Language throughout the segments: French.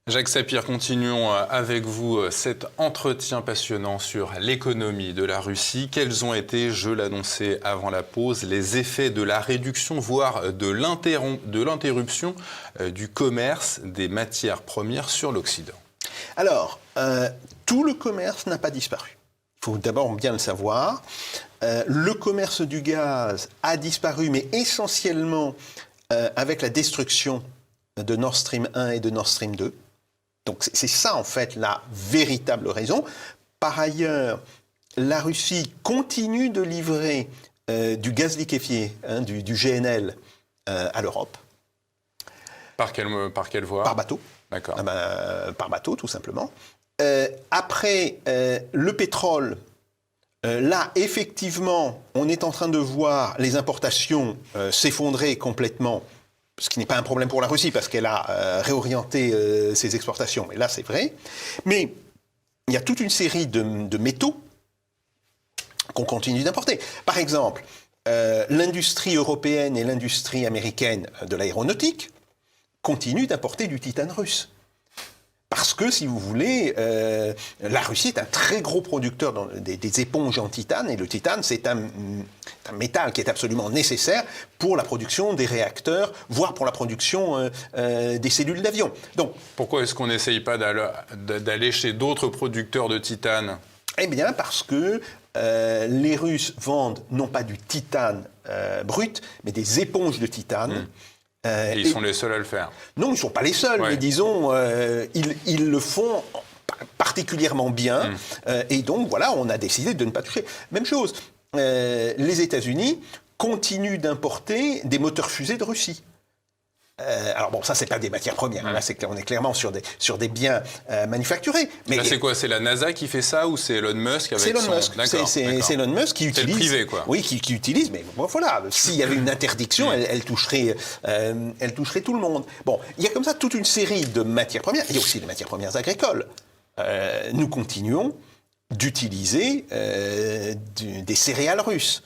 Jacques Sapir, continuons avec vous cet entretien passionnant sur l'économie de la Russie. Quels ont été, je l'annonçais avant la pause, les effets de la réduction, voire de l'interruption du commerce des matières premières sur l'Occident? Alors, tout le commerce n'a pas disparu. Il faut d'abord bien le savoir. Le commerce du gaz a disparu, mais essentiellement avec la destruction de Nord Stream 1 et de Nord Stream 2. Donc c'est ça en fait la véritable raison. Par ailleurs, la Russie continue de livrer du gaz liquéfié, du GNL, à l'Europe. Par quelle voie? Par bateau. D'accord. Par bateau, tout simplement. Après, le pétrole, là, effectivement, on est en train de voir les importations s'effondrer complètement, ce qui n'est pas un problème pour la Russie, parce qu'elle a réorienté ses exportations. Mais là, c'est vrai. Mais il y a toute une série de métaux qu'on continue d'importer. Par exemple, l'industrie européenne et l'industrie américaine de l'aéronautique continuent d'importer du titane russe. Parce que, si vous voulez, la Russie est un très gros producteur des éponges en titane, et le titane, c'est un métal qui est absolument nécessaire pour la production des réacteurs, voire pour la production des cellules d'avion. Donc, pourquoi est-ce qu'on n'essaye pas d'aller chez d'autres producteurs de titane? Eh bien, parce que les Russes vendent non pas du titane brut, mais des éponges de titane. Et ils sont les seuls à le faire? Non, ils ne sont pas les seuls, mais disons, ils le font particulièrement bien. Et donc, voilà, on a décidé de ne pas toucher. Même chose, les États-Unis continuent d'importer des moteurs fusées de Russie. Alors bon, ça, c'est pas des matières premières. Là, on est clairement sur des biens manufacturés. Mais là, c'est quoi? C'est la NASA qui fait ça ou c'est Elon Musk avec C'est Elon Musk. C'est Elon Musk qui utilise. C'est le privé, quoi. Oui, qui utilise. Mais bon, voilà, s'il y avait une interdiction, elle toucherait tout le monde. Bon, il y a comme ça toute une série de matières premières. Il y a aussi des matières premières agricoles. Nous continuons d'utiliser des céréales russes.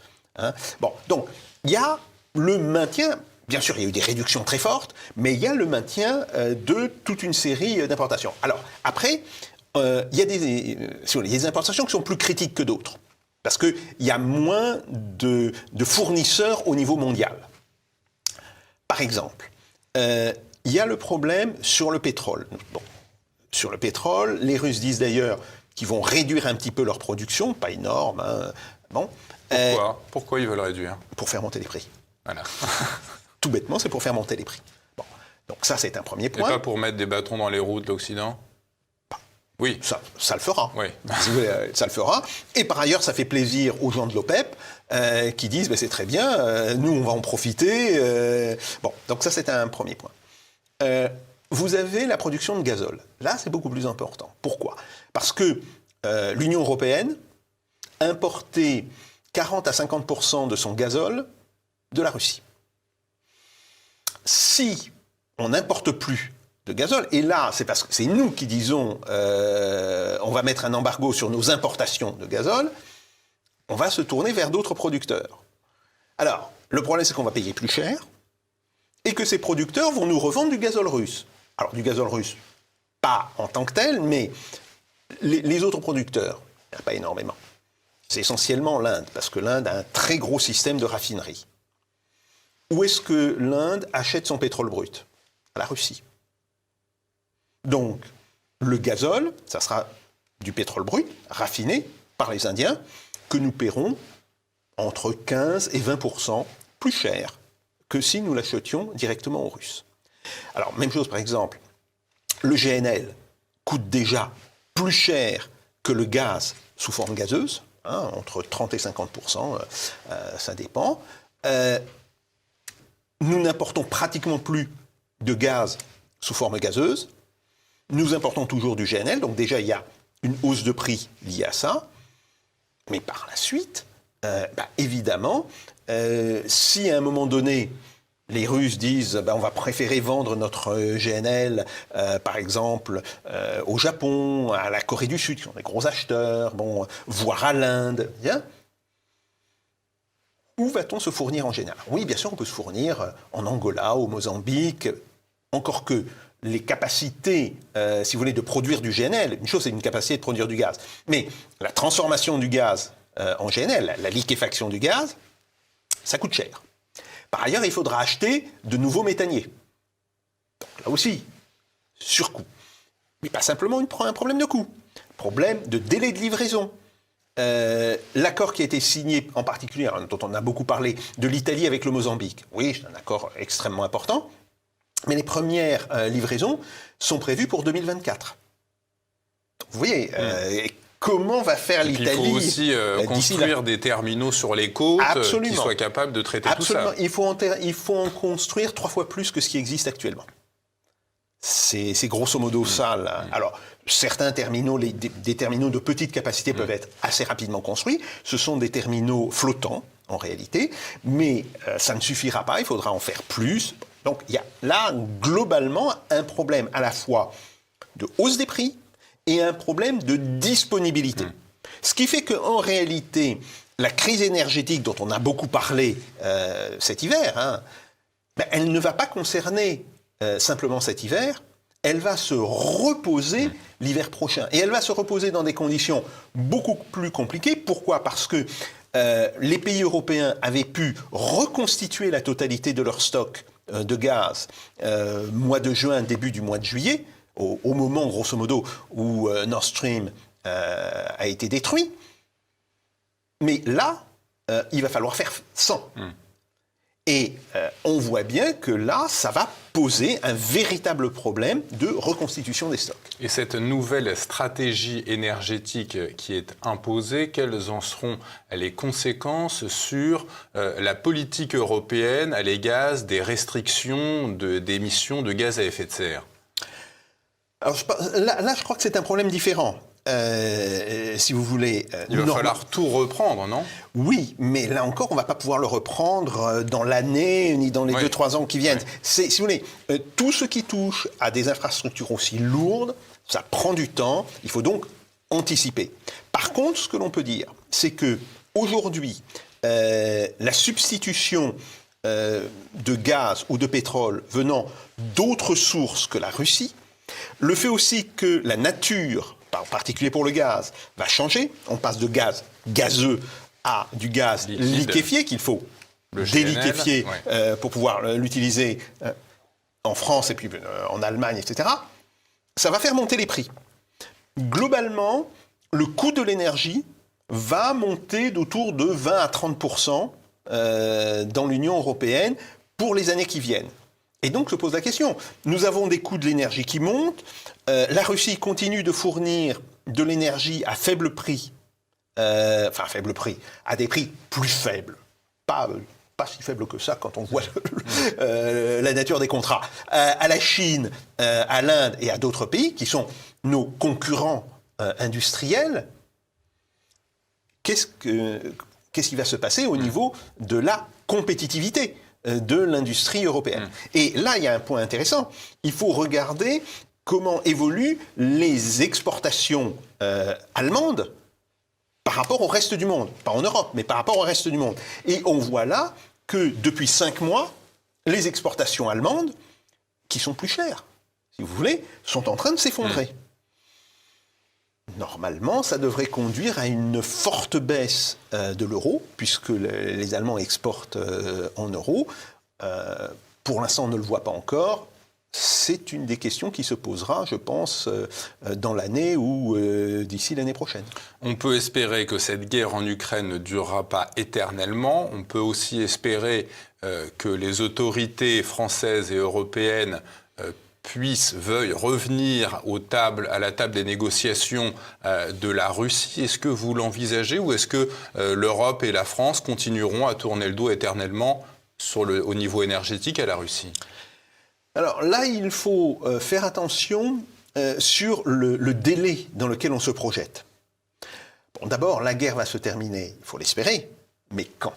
Bon, donc il y a le maintien. Bien sûr, il y a eu des réductions très fortes, mais il y a le maintien de toute une série d'importations. Alors, après, il y a des importations qui sont plus critiques que d'autres, parce qu'il y a moins de fournisseurs au niveau mondial. Par exemple, il y a le problème sur le pétrole. Bon, sur le pétrole, les Russes disent d'ailleurs qu'ils vont réduire un petit peu leur production, pas énorme. Bon. Pourquoi ils veulent réduire? Pour faire monter les prix. Voilà. Tout bêtement, c'est pour faire monter les prix. Bon. Donc ça, c'est un premier point. Et pas pour mettre des bâtons dans les roues de l'Occident? Oui. Ça le fera. Oui. Ça le fera. Et par ailleurs, ça fait plaisir aux gens de l'OPEP qui disent c'est très bien, nous, on va en profiter. Bon, donc ça, c'est un premier point. Vous avez la production de gazole. Là, c'est beaucoup plus important. Pourquoi? Parce que l'Union européenne importait 40 à 50% de son gazole de la Russie. Si on n'importe plus de gazole, et là, c'est parce que c'est nous qui disons on va mettre un embargo sur nos importations de gazole, on va se tourner vers d'autres producteurs. Alors, le problème, c'est qu'on va payer plus cher, et que ces producteurs vont nous revendre du gazole russe. Alors, du gazole russe, pas en tant que tel, mais les autres producteurs, il n'y en a pas énormément. C'est essentiellement l'Inde, parce que l'Inde a un très gros système de raffinerie. Où est-ce que l'Inde achète son pétrole brut? À la Russie. Donc, le gazole, ça sera du pétrole brut, raffiné par les Indiens, que nous paierons entre 15 et 20% plus cher que si nous l'achetions directement aux Russes. Alors, même chose par exemple, le GNL coûte déjà plus cher que le gaz sous forme gazeuse, entre 30 et 50%, ça dépend. Nous n'importons pratiquement plus de gaz sous forme gazeuse. Nous importons toujours du GNL, donc déjà il y a une hausse de prix liée à ça. Mais par la suite, évidemment, si à un moment donné, les Russes disent on va préférer vendre notre GNL, par exemple, au Japon, à la Corée du Sud, qui sont des gros acheteurs, voire à l'Inde, bien. Où va-t-on se fournir en général? Oui, bien sûr, on peut se fournir en Angola, au Mozambique, encore que les capacités, si vous voulez, de produire du GNL. Une chose, c'est une capacité de produire du gaz. Mais la transformation du gaz en GNL, la liquéfaction du gaz, ça coûte cher. Par ailleurs, il faudra acheter de nouveaux méthaniers. Donc là aussi, surcoût. Mais pas simplement un problème de coût, problème de délai de livraison. L'accord qui a été signé, en particulier, dont on a beaucoup parlé, de l'Italie avec le Mozambique. Oui, c'est un accord extrêmement important, mais les premières livraisons sont prévues pour 2024. Donc, vous voyez, comment va faire l'Italie? Il faut aussi construire des terminaux sur les côtes qui soient capables de traiter tout ça. Il faut en construire 3 fois plus que ce qui existe actuellement. C'est grosso modo ça. Là. Alors, certains terminaux, des terminaux de petite capacité peuvent être assez rapidement construits. Ce sont des terminaux flottants, en réalité, mais ça ne suffira pas, il faudra en faire plus. Donc, il y a là, globalement, un problème à la fois de hausse des prix et un problème de disponibilité. Ce qui fait qu'en réalité, la crise énergétique dont on a beaucoup parlé cet hiver, elle ne va pas concerner simplement cet hiver, elle va se reposer l'hiver prochain. Et elle va se reposer dans des conditions beaucoup plus compliquées. Pourquoi ? Parce que les pays européens avaient pu reconstituer la totalité de leur stock de gaz mois de juin, début du mois de juillet, au moment, grosso modo, où Nord Stream a été détruit. Mais là, il va falloir faire 100. Et on voit bien que là, ça va poser un véritable problème de reconstitution des stocks. Et cette nouvelle stratégie énergétique qui est imposée, quelles en seront les conséquences sur la politique européenne à l'égard des restrictions d'émissions de gaz à effet de serre ? Alors, là, je crois que c'est un problème différent. Si vous voulez... Il va falloir tout reprendre, non ? Oui, mais là encore, on ne va pas pouvoir le reprendre dans l'année, ni dans les 2-3 ans qui viennent. Si vous voulez, tout ce qui touche à des infrastructures aussi lourdes, ça prend du temps, il faut donc anticiper. Par contre, ce que l'on peut dire, c'est que aujourd'hui, la substitution de gaz ou de pétrole venant d'autres sources que la Russie, le fait aussi que la nature, en particulier pour le gaz, va changer. On passe de gaz gazeux à du gaz liquéfié qu'il faut déliquéfier pour pouvoir l'utiliser en France et puis en Allemagne, etc. Ça va faire monter les prix. Globalement, le coût de l'énergie va monter d'autour de 20 à 30% dans l'Union européenne pour les années qui viennent. Et donc se pose la question, nous avons des coûts de l'énergie qui montent, la Russie continue de fournir de l'énergie à faible prix, à des prix plus faibles, pas si faibles que ça quand on voit la nature des contrats, à la Chine, à l'Inde et à d'autres pays qui sont nos concurrents industriels. Qu'est-ce qui va se passer au niveau de la compétitivité de l'industrie européenne? Et là, il y a un point intéressant. Il faut regarder comment évoluent les exportations allemandes par rapport au reste du monde. Pas en Europe, mais par rapport au reste du monde. Et on voit là que depuis 5 mois, les exportations allemandes, qui sont plus chères, si vous voulez, sont en train de s'effondrer. Normalement, ça devrait conduire à une forte baisse de l'euro, puisque les Allemands exportent en euros. Pour l'instant, on ne le voit pas encore. C'est une des questions qui se posera, je pense, dans l'année ou d'ici l'année prochaine. On peut espérer que cette guerre en Ukraine ne durera pas éternellement. On peut aussi espérer que les autorités françaises et européennes veuillent revenir à la table des négociations de la Russie. Est-ce que vous l'envisagez ou est-ce que l'Europe et la France continueront à tourner le dos éternellement au niveau énergétique à la Russie ? Alors là, il faut faire attention sur le délai dans lequel on se projette. Bon, d'abord, la guerre va se terminer, il faut l'espérer, mais quand ?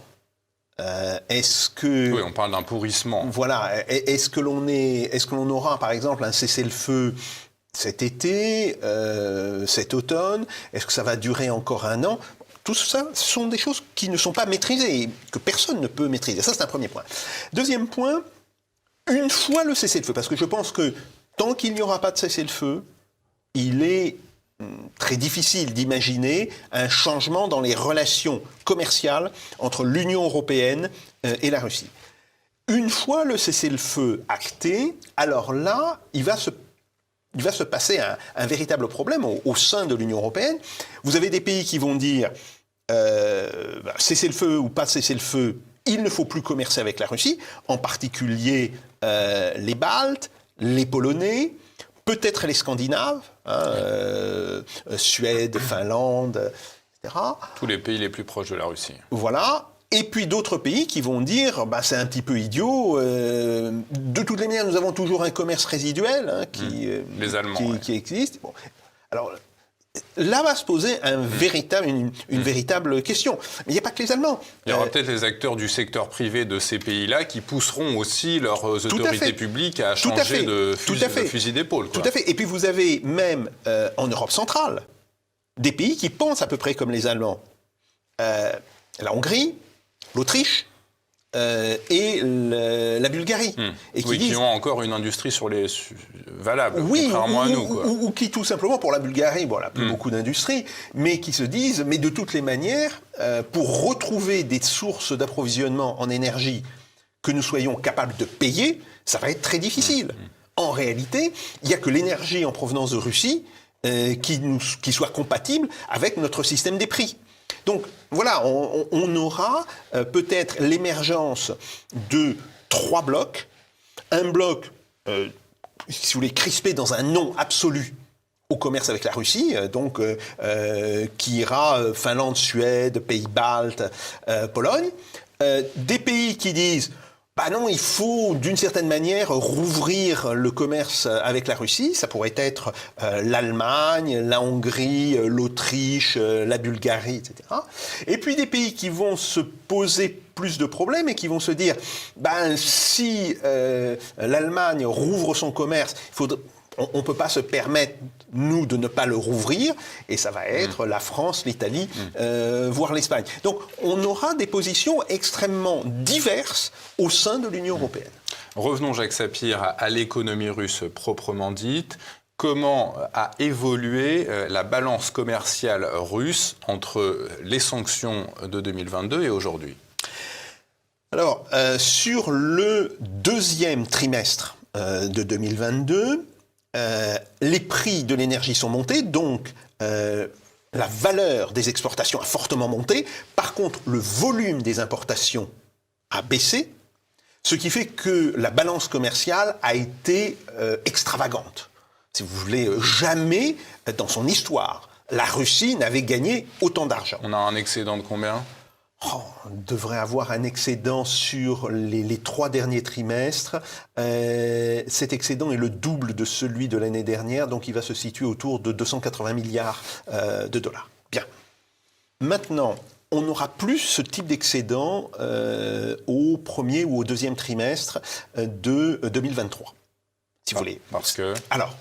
Est-ce que... Oui, on parle d'un pourrissement. Voilà. Est-ce que l'on aura, par exemple, un cessez-le-feu cet été, cet automne ? Est-ce que ça va durer encore 1 an ? Tout ça, ce sont des choses qui ne sont pas maîtrisées, que personne ne peut maîtriser. Ça, c'est un premier point. Deuxième point, une fois le cessez-le-feu, parce que je pense que tant qu'il n'y aura pas de cessez-le-feu, il est très difficile d'imaginer un changement dans les relations commerciales entre l'Union européenne et la Russie. Une fois le cessez-le-feu acté, alors là, il va se passer un véritable problème au sein de l'Union européenne. Vous avez des pays qui vont dire cessez-le-feu ou pas cessez-le-feu, il ne faut plus commercer avec la Russie, en particulier les Baltes, les Polonais, peut-être les Scandinaves, Suède, Finlande, etc. Tous les pays les plus proches de la Russie. Voilà. Et puis d'autres pays qui vont dire c'est un petit peu idiot. De toutes les manières, nous avons toujours un commerce résiduel les Allemands, qui existe. Bon. Alors là va se poser une véritable question. Mais il n'y a pas que les Allemands. Il y aura peut-être les acteurs du secteur privé de ces pays-là qui pousseront aussi leurs autorités publiques à changer de fusil d'épaule. Tout à fait. Et puis vous avez même en Europe centrale des pays qui pensent à peu près comme les Allemands. La Hongrie, l'Autriche et la Bulgarie. Et qui ont encore une industrie valable, contrairement à nous. Ou qui, tout simplement, pour la Bulgarie, elle n'a plus beaucoup d'industrie, mais qui se disent, mais de toutes les manières, pour retrouver des sources d'approvisionnement en énergie que nous soyons capables de payer, ça va être très difficile. En réalité, il n'y a que l'énergie en provenance de Russie qui soit compatible avec notre système des prix. Donc voilà, on aura peut-être l'émergence de 3 blocs. Un bloc, si vous voulez, crispé dans un non absolu au commerce avec la Russie, donc qui ira Finlande, Suède, pays baltes, Pologne. Des pays qui disent non, il faut d'une certaine manière rouvrir le commerce avec la Russie. Ça pourrait être l'Allemagne, la Hongrie, l'Autriche, la Bulgarie, etc. Et puis des pays qui vont se poser plus de problèmes et qui vont se dire si l'Allemagne rouvre son commerce, on ne peut pas se permettre, nous, de ne pas le rouvrir, et ça va être la France, l'Italie, voire l'Espagne. Donc, on aura des positions extrêmement diverses au sein de l'Union européenne. Revenons, Jacques Sapir, à l'économie russe proprement dite. Comment a évolué la balance commerciale russe entre les sanctions de 2022 et aujourd'hui ? Alors, sur le deuxième trimestre de 2022, les prix de l'énergie sont montés, donc la valeur des exportations a fortement monté. Par contre, le volume des importations a baissé, ce qui fait que la balance commerciale a été extravagante. Si vous voulez, jamais dans son histoire, la Russie n'avait gagné autant d'argent. On a un excédent de combien ? On devrait avoir un excédent sur les 3 derniers trimestres. Cet excédent est le double de celui de l'année dernière, donc il va se situer autour de 280 milliards de dollars. Bien. Maintenant, on n'aura plus ce type d'excédent au premier ou au deuxième trimestre de 2023, si vous voulez. Parce que... Alors,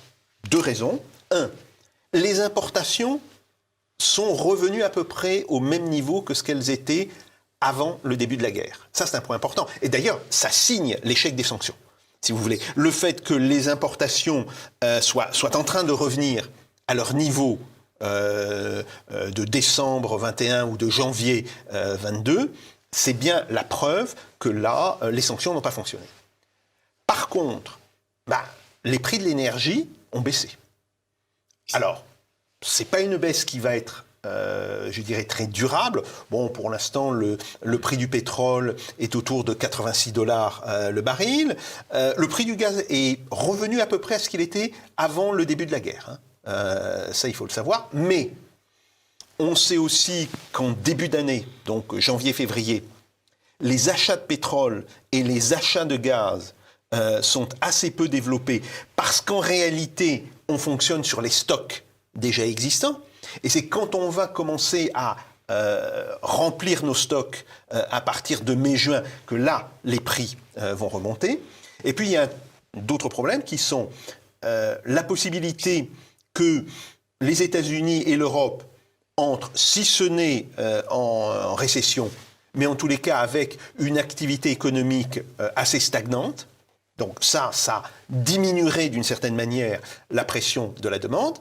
2 raisons. 1, les importations sont revenues à peu près au même niveau que ce qu'elles étaient avant le début de la guerre. Ça, c'est un point important. Et d'ailleurs, ça signe l'échec des sanctions, si vous voulez. Le fait que les importations soient en train de revenir à leur niveau de décembre 21 ou de janvier 22, c'est bien la preuve que là, les sanctions n'ont pas fonctionné. Par contre, les prix de l'énergie ont baissé. Alors, c'est pas une baisse qui va être, je dirais, très durable. Bon, pour l'instant, le prix du pétrole est autour de 86 $ le baril. Le prix du gaz est revenu à peu près à ce qu'il était avant le début de la guerre. Ça, il faut le savoir. Mais on sait aussi qu'en début d'année, donc janvier-février, les achats de pétrole et les achats de gaz sont assez peu développés parce qu'en réalité, on fonctionne sur les stocks déjà existants. Et c'est quand on va commencer à remplir nos stocks à partir de mai-juin que là, les prix vont remonter. Et puis, il y a d'autres problèmes qui sont la possibilité que les États-Unis et l'Europe entrent, si ce n'est en récession, mais en tous les cas avec une activité économique assez stagnante. Donc ça diminuerait d'une certaine manière la pression de la demande.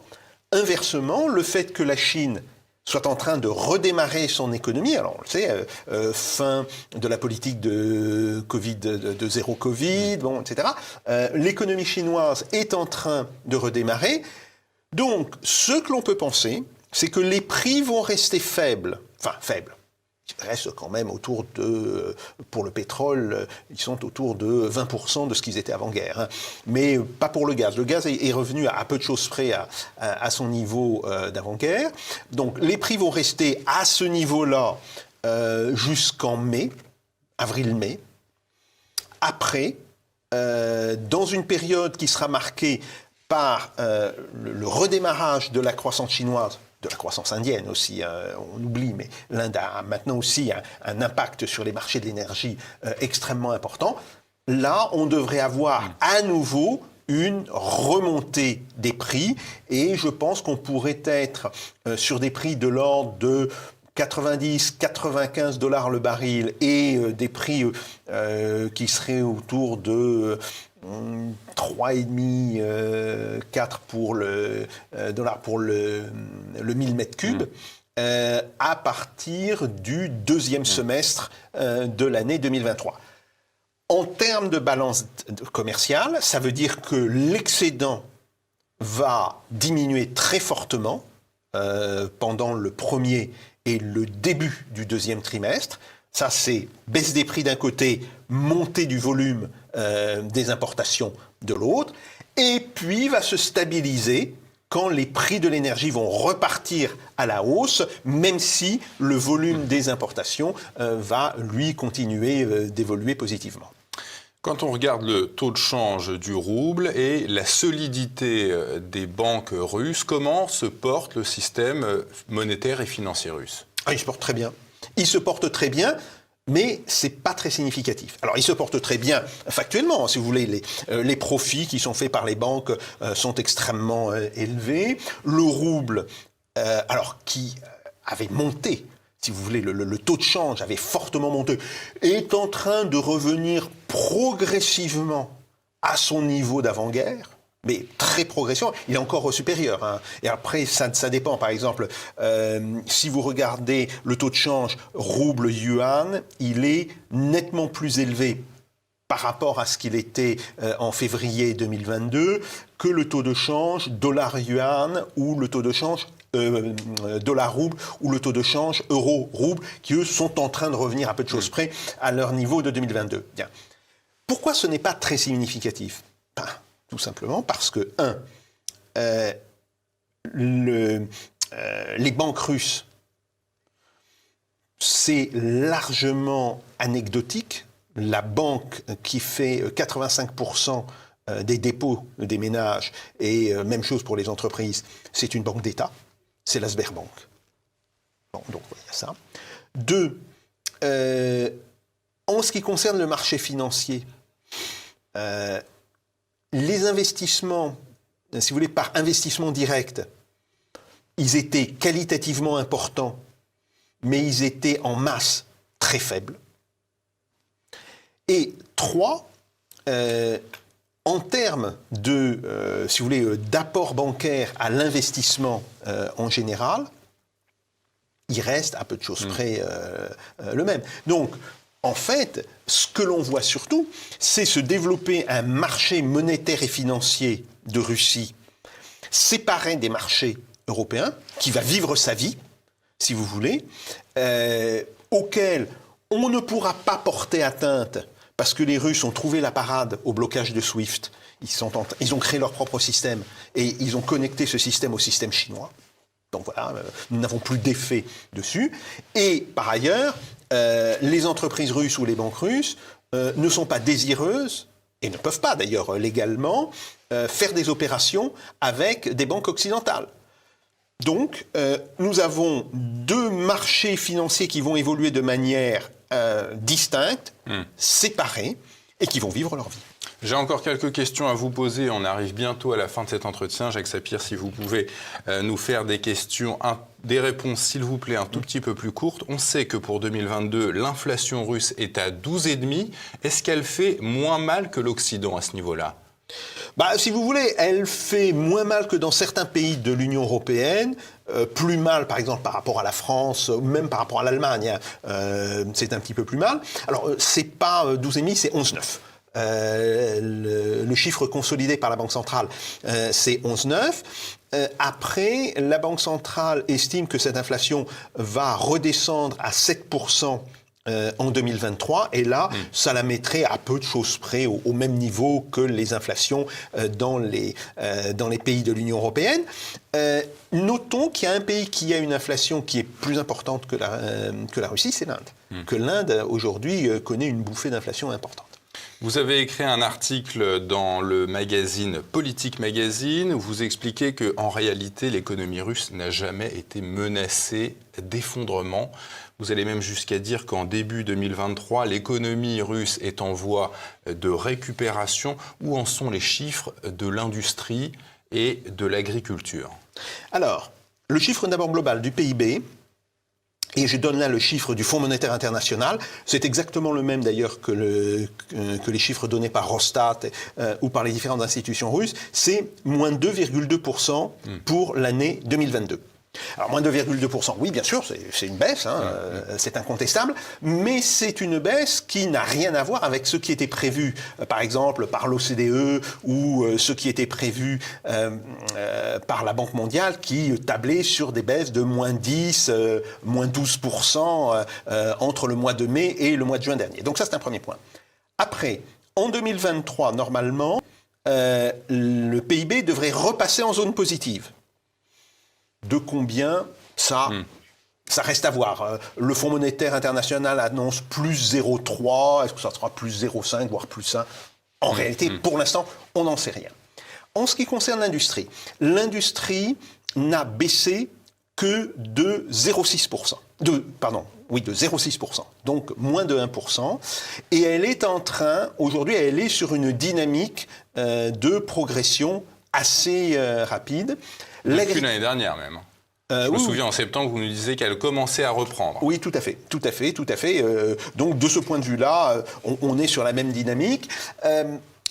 Inversement, le fait que la Chine soit en train de redémarrer son économie, alors on le sait, fin de la politique de Covid, de zéro Covid, bon, etc. L'économie chinoise est en train de redémarrer. Donc, ce que l'on peut penser, c'est que les prix vont rester faibles. Enfin, faibles. Ils restent quand même autour de, pour le pétrole, ils sont autour de 20% de ce qu'ils étaient avant-guerre. Hein. Mais pas pour le gaz. Le gaz est revenu à peu de choses près à son niveau d'avant-guerre. Donc les prix vont rester à ce niveau-là jusqu'en mai, avril-mai. Après, dans une période qui sera marquée par le redémarrage de la croissance chinoise, de la croissance indienne aussi, on oublie, mais l'Inde a maintenant aussi un impact sur les marchés de l'énergie extrêmement important. Là, on devrait avoir à nouveau une remontée des prix et je pense qu'on pourrait être sur des prix de l'ordre de 90-95 $ le baril et des prix qui seraient autour de 3,5, 4 pour le dollars pour le 1000 mètres cubes à partir du deuxième semestre de l'année 2023. En termes de balance commerciale, ça veut dire que l'excédent va diminuer très fortement pendant le premier et le début du deuxième trimestre. Ça, c'est baisse des prix d'un côté, montée du volume des importations de l'autre, et puis va se stabiliser quand les prix de l'énergie vont repartir à la hausse, même si le volume des importations va, lui, continuer d'évoluer positivement. Quand on regarde le taux de change du rouble et la solidité des banques russes, comment se porte le système monétaire et financier russe ? Il se porte très bien. Il se porte très bien, mais c'est pas très significatif. Alors, il se porte très bien factuellement, si vous voulez. Les profits qui sont faits par les banques sont extrêmement élevés. Le rouble, alors qui avait monté, si vous voulez, le taux de change avait fortement monté, est en train de revenir progressivement à son niveau d'avant-guerre. Mais très progressivement, il est encore supérieur. Hein. Et après, ça dépend. Par exemple, si vous regardez le taux de change rouble-yuan, il est nettement plus élevé par rapport à ce qu'il était en février 2022 que le taux de change dollar-yuan ou le taux de change dollar-rouble ou le taux de change euro-rouble qui, eux, sont en train de revenir à peu de choses près à leur niveau de 2022. Bien. Pourquoi ce n'est pas très significatif ? Tout simplement parce que, les banques russes, c'est largement anecdotique. La banque qui fait 85% des dépôts des ménages, et même chose pour les entreprises, c'est une banque d'État, c'est la Sberbank. Bon, donc il y a ça. 2, en ce qui concerne le marché financier, les investissements, si vous voulez, par investissement direct, ils étaient qualitativement importants, mais ils étaient en masse très faibles. Et 3, en termes de, si vous voulez, d'apport bancaire à l'investissement en général, il reste à peu de choses près le même. Donc, en fait, ce que l'on voit surtout, c'est se développer un marché monétaire et financier de Russie séparé des marchés européens, qui va vivre sa vie, si vous voulez, auquel on ne pourra pas porter atteinte parce que les Russes ont trouvé la parade au blocage de SWIFT. Ils ont créé leur propre système et ils ont connecté ce système au système chinois. Donc voilà, nous n'avons plus d'effet dessus. Et par ailleurs, les entreprises russes ou les banques russes ne sont pas désireuses, et ne peuvent pas d'ailleurs légalement, faire des opérations avec des banques occidentales. Donc, nous avons 2 marchés financiers qui vont évoluer de manière distincte, séparée, et qui vont vivre leur vie. J'ai encore quelques questions à vous poser. On arrive bientôt à la fin de cet entretien. Jacques Sapir, si vous pouvez nous faire des questions, des réponses, s'il vous plaît, un tout petit peu plus courtes. On sait que pour 2022, l'inflation russe est à 12,5. Est-ce qu'elle fait moins mal que l'Occident à ce niveau-là ? Si vous voulez, elle fait moins mal que dans certains pays de l'Union européenne, plus mal par exemple par rapport à la France, ou même par rapport à l'Allemagne, c'est un petit peu plus mal. Alors c'est pas 12,5, c'est 11,9. Le chiffre consolidé par la Banque centrale, c'est 11,9. Après, la Banque centrale estime que cette inflation va redescendre à 7% en 2023, et là, ça la mettrait à peu de choses près au même niveau que les inflations dans les pays de l'Union européenne. Notons qu'il y a un pays qui a une inflation qui est plus importante que la Russie, c'est l'Inde. Que l'Inde, aujourd'hui, connaît une bouffée d'inflation importante. Vous avez écrit un article dans le magazine Politique Magazine où vous expliquez qu'en réalité, l'économie russe n'a jamais été menacée d'effondrement. Vous allez même jusqu'à dire qu'en début 2023, l'économie russe est en voie de récupération. Où en sont les chiffres de l'industrie et de l'agriculture ? Alors, le chiffre d'abord global du PIB, et je donne là le chiffre du Fonds monétaire international, c'est exactement le même d'ailleurs que les chiffres donnés par Rosstat ou par les différentes institutions russes, c'est moins 2,2% pour l'année 2022. Alors, moins 2,2%, oui, bien sûr, c'est une baisse, c'est incontestable, mais c'est une baisse qui n'a rien à voir avec ce qui était prévu, par exemple, par l'OCDE ou ce qui était prévu par la Banque mondiale, qui tablait sur des baisses de moins 10, moins 12% entre le mois de mai et le mois de juin dernier. Donc ça, c'est un premier point. Après, en 2023, normalement, le PIB devrait repasser en zone positive. De combien, ça reste à voir. Le Fonds monétaire international annonce plus 0,3, est-ce que ça sera plus 0,5, voire plus 1 ? En réalité, pour l'instant, on n'en sait rien. En ce qui concerne l'industrie n'a baissé que de 0,6%. De 0,6%, donc moins de 1%. Et elle est aujourd'hui, elle est sur une dynamique de progression assez rapide. Depuis l'année dernière même. Je me souviens en septembre, vous nous disiez qu'elle commençait à reprendre. Oui, tout à fait. Donc de ce point de vue-là, on est sur la même dynamique.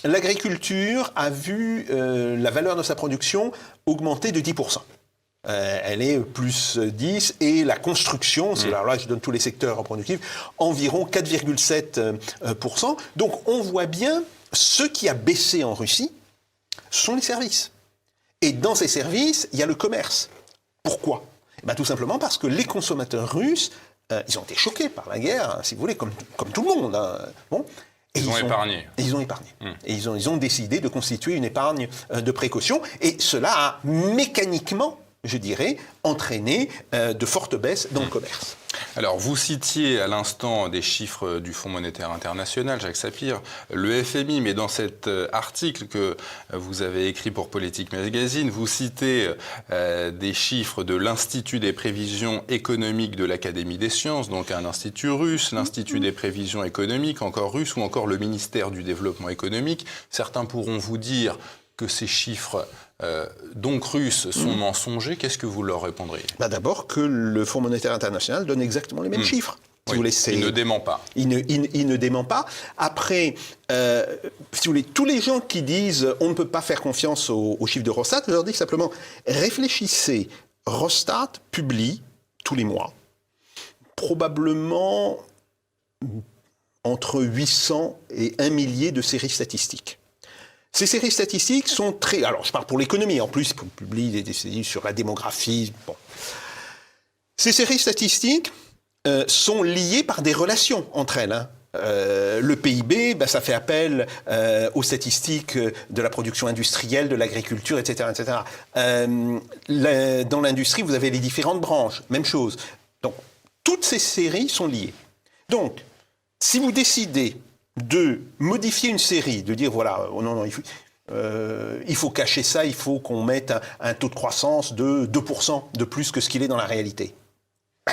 L'agriculture a vu la valeur de sa production augmenter de 10%. Elle est plus 10 et la construction, alors là je donne tous les secteurs productifs, environ 4,7%. Donc on voit bien ce qui a baissé en Russie sont les services. Et dans ces services, il y a le commerce. Pourquoi ? Tout simplement parce que les consommateurs russes, ils ont été choqués par la guerre, si vous voulez, comme tout le monde. Et ils ont épargné. Et ils ont décidé de constituer une épargne de précaution. Et cela a mécaniquement, je dirais, entraîné de fortes baisses dans le commerce. Alors, vous citiez à l'instant des chiffres du Fonds monétaire international, Jacques Sapir, le FMI, mais dans cet article que vous avez écrit pour Politique Magazine, vous citez des chiffres de l'Institut des prévisions économiques de l'Académie des sciences, donc un institut russe, l'Institut des prévisions économiques, encore russe, ou encore le ministère du développement économique. Certains pourront vous dire que ces chiffres donc russes sont mensongers. Qu'est-ce que vous leur répondriez ? D'abord que le Fonds monétaire international donne exactement les mêmes chiffres. Oui, il ne dément pas. Il ne dément pas. Après, si vous voulez, tous les gens qui disent on ne peut pas faire confiance aux chiffres de Rosstat, je leur dis simplement réfléchissez. Rosstat publie tous les mois probablement entre 800 et 1 millier de séries statistiques. Ces séries statistiques sont très... Alors, je parle pour l'économie, en plus, ils publient des séries sur la démographie. Bon. Ces séries statistiques sont liées par des relations entre elles. Le PIB, ça fait appel aux statistiques de la production industrielle, de l'agriculture, etc. etc. Dans l'industrie, vous avez les différentes branches, même chose. Donc, toutes ces séries sont liées. Donc, si vous décidez de modifier une série, de dire voilà, non, il faut cacher ça, il faut qu'on mette un taux de croissance de 2% de plus que ce qu'il est dans la réalité.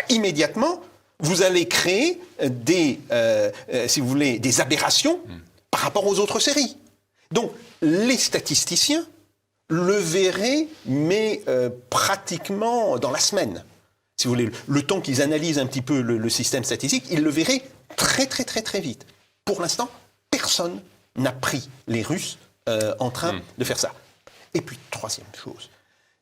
Immédiatement, vous allez créer des aberrations par rapport aux autres séries. Donc, les statisticiens le verraient, mais pratiquement dans la semaine. Si vous voulez, le temps qu'ils analysent un petit peu le système statistique, ils le verraient très, très, très, très vite. Pour l'instant, personne n'a pris les Russes en train de faire ça. Et puis, troisième chose,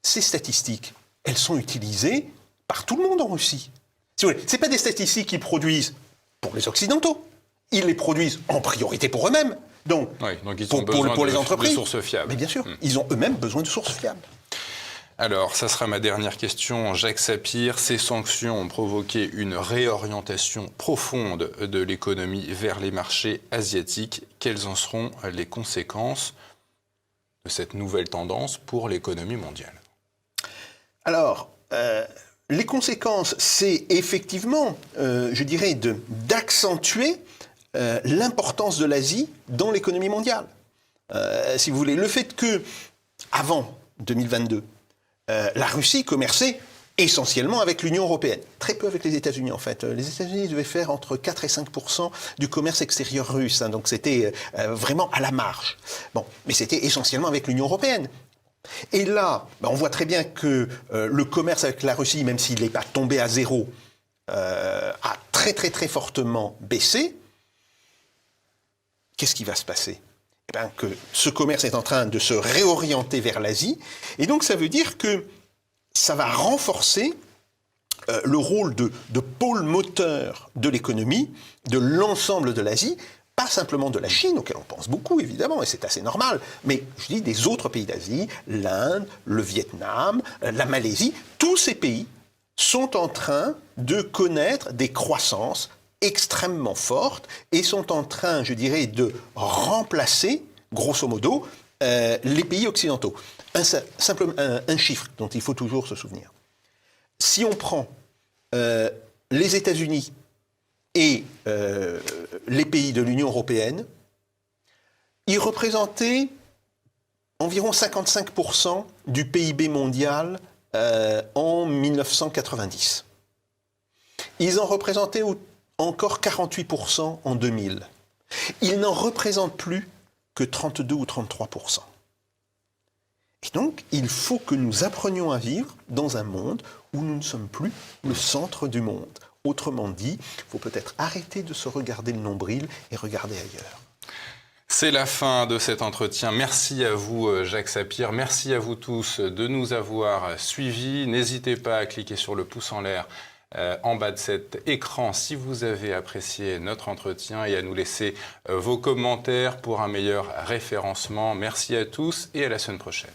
ces statistiques, elles sont utilisées par tout le monde en Russie. Si vous voulez, ce n'est pas des statistiques qu'ils produisent pour les Occidentaux. Ils les produisent en priorité pour eux-mêmes. Donc, ils ont besoin pour les entreprises, de sources fiables. Mais bien sûr, ils ont eux-mêmes besoin de sources fiables. Alors, ça sera ma dernière question. Jacques Sapir, ces sanctions ont provoqué une réorientation profonde de l'économie vers les marchés asiatiques. Quelles en seront les conséquences de cette nouvelle tendance pour l'économie mondiale? Alors, les conséquences, c'est effectivement, je dirais, d'accentuer l'importance de l'Asie dans l'économie mondiale. Si vous voulez, le fait que, avant 2022, la Russie commerçait essentiellement avec l'Union européenne. Très peu avec les États-Unis, en fait. Les États-Unis devaient faire entre 4 et 5% du commerce extérieur russe. Donc c'était vraiment à la marge. Bon, mais c'était essentiellement avec l'Union européenne. Et là, on voit très bien que le commerce avec la Russie, même s'il n'est pas tombé à zéro, a très très très fortement baissé. Qu'est-ce qui va se passer ? Eh bien, que ce commerce est en train de se réorienter vers l'Asie, et donc ça veut dire que ça va renforcer le rôle de pôle moteur de l'économie, de l'ensemble de l'Asie, pas simplement de la Chine, auquel on pense beaucoup évidemment, et c'est assez normal, mais je dis des autres pays d'Asie, l'Inde, le Vietnam, la Malaisie, tous ces pays sont en train de connaître des croissances extrêmement fortes et sont en train, je dirais, de remplacer, grosso modo, les pays occidentaux. Un chiffre dont il faut toujours se souvenir. Si on prend les États-Unis et les pays de l'Union européenne, ils représentaient environ 55% du PIB mondial en 1990. Ils en représentaient encore 48% en 2000. Ils n'en représentent plus que 32 ou 33%. Et donc, il faut que nous apprenions à vivre dans un monde où nous ne sommes plus le centre du monde. Autrement dit, il faut peut-être arrêter de se regarder le nombril et regarder ailleurs. C'est la fin de cet entretien. Merci à vous, Jacques Sapir. Merci à vous tous de nous avoir suivis. N'hésitez pas à cliquer sur le pouce en l'air en bas de cet écran si vous avez apprécié notre entretien et à nous laisser vos commentaires pour un meilleur référencement. Merci à tous et à la semaine prochaine.